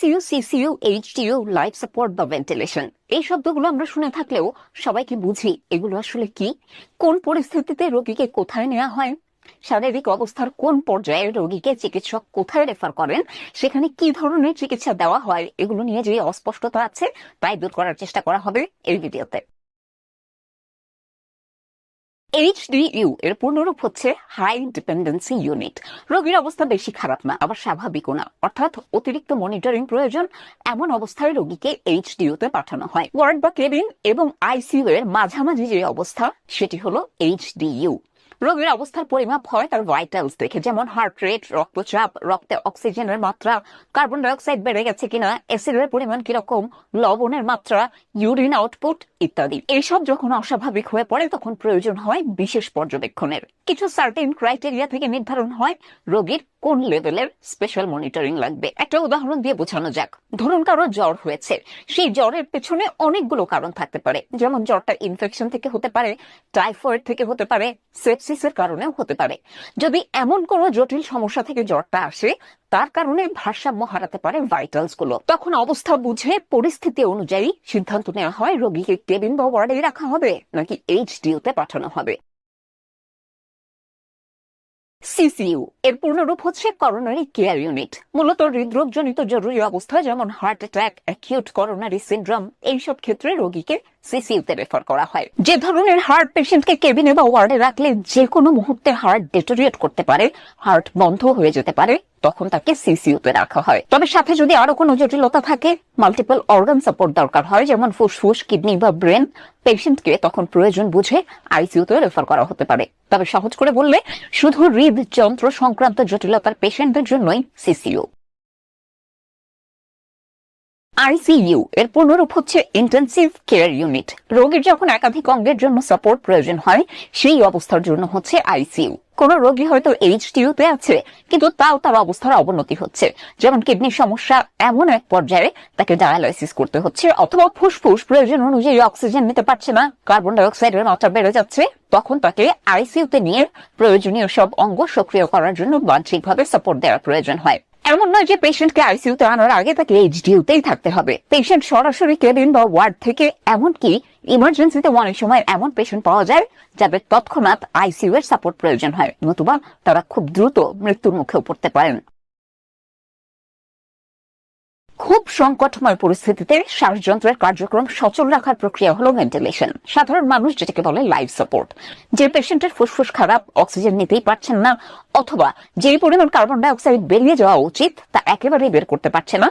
ICU, CCU, HDU, life support বা ventilation, এই শব্দগুলো আমরা শুনে থাকলেও সবাই কি বুঝি এগুলো আসলে কি? কোন পরিস্থিতিতে রোগীকে কোথায় নেওয়া হয়, শারীরিক অবস্থার কোন পর্যায়ে রোগীকে চিকিৎসক কোথায় রেফার করেন, সেখানে কি ধরনের চিকিৎসা দেওয়া হয়, এগুলো নিয়ে যে অস্পষ্টতা আছে তাই দূর করার চেষ্টা করা হবে এই ভিডিওতে। এইচডিইউ এর পূর্ণরূপ হচ্ছে হাই ডিপেন্ডেন্সি ইউনিট। রোগীর অবস্থা বেশি খারাপ না, আবার স্বাভাবিকও না, অর্থাৎ অতিরিক্ত মনিটরিং প্রয়োজন, এমন অবস্থায় রোগীকে এইচডিইউ তে পাঠানো হয়। ওয়ার্ড বা কেবিন এবং আইসিইউ এর মাঝামাঝি যে অবস্থা সেটি হলো এইচডিইউ। রোগীর অবস্থার পরিমাপ হয় তার ভাইটালস দেখে, যেমন হার্ট রেট, রক্তচাপ, রক্তে অক্সিজেনের মাত্রা, কার্বন ডাইঅক্সাইড বেড়ে গেছে কিনা, অ্যাসিডের পরিমাণ কিরকম, লবণের মাত্রা, ইউরিন আউটপুট ইত্যাদি। এইসব যখন অস্বাভাবিক হয়ে পড়ে তখন প্রয়োজন হয় বিশেষ পর্যবেক্ষণের। কিছু সার্টেন ক্রাইটেরিয়া থেকে নির্ধারণ হয় রোগীর কোন লেভেলের স্পেশাল মনিটরিং লাগবে। একটা উদাহরণ দিয়ে বোঝানো যাক। ধরুন কারো জ্বর হয়েছে, সেই জ্বরের পেছনে অনেকগুলো কারণ থাকতে পারে, যেমন জ্বরটা ইনফেকশন থেকে হতে পারে, টাইফয়েড থেকে হতে পারে, সেপসিসের কারণেও হতে পারে। যদি এমন কোনো জটিল সমস্যা থেকে জ্বরটা আসে তার কারণে ভারসাম্য হারাতে পারে ভাইটালস গুলো, তখন অবস্থা বুঝে পরিস্থিতি অনুযায়ী সিদ্ধান্ত নেওয়া হয় রোগীকে কেবিন বা ওয়ার্ডে রাখা হবে নাকি এইচডিইউ তে পাঠানো হবে। সিসিইউ এর পূর্ণরূপ হচ্ছে করোনারি কেয়ার ইউনিট। মূলত হৃদরোগজনিত জরুরি অবস্থা যেমন heart attack, acute coronary syndrome, এইসব ক্ষেত্রে রোগীকে সিসিইউ তে রেফার করা হয়। যে ধরনের হার্ট পেশেন্টকে কেবিনে বা ওয়ার্ডে রাখলে যে কোনো মুহূর্তে হার্ট ডেটোরিয়েট করতে পারে, হার্ট বন্ধ হয়ে যেতে পারে, তখন তাকে সিসিইউ তে রাখা হয়। তবে সাথে যদি আরো কোনো জটিলতা থাকে, মাল্টিপল অর্গান সাপোর্ট দরকার হয়, যেমন ফুসফুস, কিডনি বা ব্রেন, পেশেন্টকে তখন প্রয়োজন বুঝে আইসিইউ তে রেফার করা হতে পারে। তবে সহজ করে বললে শুধু হৃদযন্ত্র সংক্রান্ত জটিলতার পেশেন্টদের জন্যই সিসিইউ। আইসিইউ এর পূর্ণরূপ হচ্ছে ইন্টেনসিভ কেয়ার ইউনিট। রোগীর যখন একাধিক অঙ্গের জন্য সাপোর্ট প্রয়োজন হয় সেই অবস্থার জন্য হচ্ছে আইসিইউ। কোন রোগী হয়তো এইচডিইউ তে আছে কিন্তু তাও তার অবস্থার অবনতি হচ্ছে, যেমন কিডনির সমস্যা, এমন এক পর্যায়ে তাকে ডায়ালাইসিস করতে হচ্ছে, অথবা ফুসফুস প্রয়োজন অনুযায়ী অক্সিজেন নিতে পারছে না, কার্বন ডাইঅক্সাইডের মাত্রা বেড়ে যাচ্ছে, তখন তাকে আইসিইউ তে নিয়ে প্রয়োজনীয় সব অঙ্গ সক্রিয় করার জন্য বাহ্যিকভাবে সাপোর্ট দেওয়ার প্রয়োজন হয়। এমন নয় যে পেশেন্টকে আইসিইউ তে আনার আগে তাকে এইচডিইউ তেই থাকতে হবে। পেশেন্ট সরাসরি কেবিন বা ওয়ার্ড থেকে, এমনকি ইমার্জেন্সিতে অনেক সময় এমন পেশেন্ট পাওয়া যায় যাদের তৎক্ষণাৎ আইসিইউ এর সাপোর্ট প্রয়োজন হয়, নতুবা তারা খুব দ্রুত মৃত্যুর মুখেও পড়তে পারেন। খুব সংকটময় পরিস্থিতিতে শ্বাসযন্ত্রের কার্যক্রম সচল রাখার প্রক্রিয়া হলো ভেন্টিলেশন। সাধারণ মানুষ যেটাকে বলে লাইফ সাপোর্ট। যে পেশেন্টের ফুসফুস খারাপ, অক্সিজেন নিতেই পারছেন না, অথবা যে পরিমাণ কার্বন ডাইঅক্সাইড বেরিয়ে যাওয়া উচিত তা একেবারেই বের করতে পারছে না,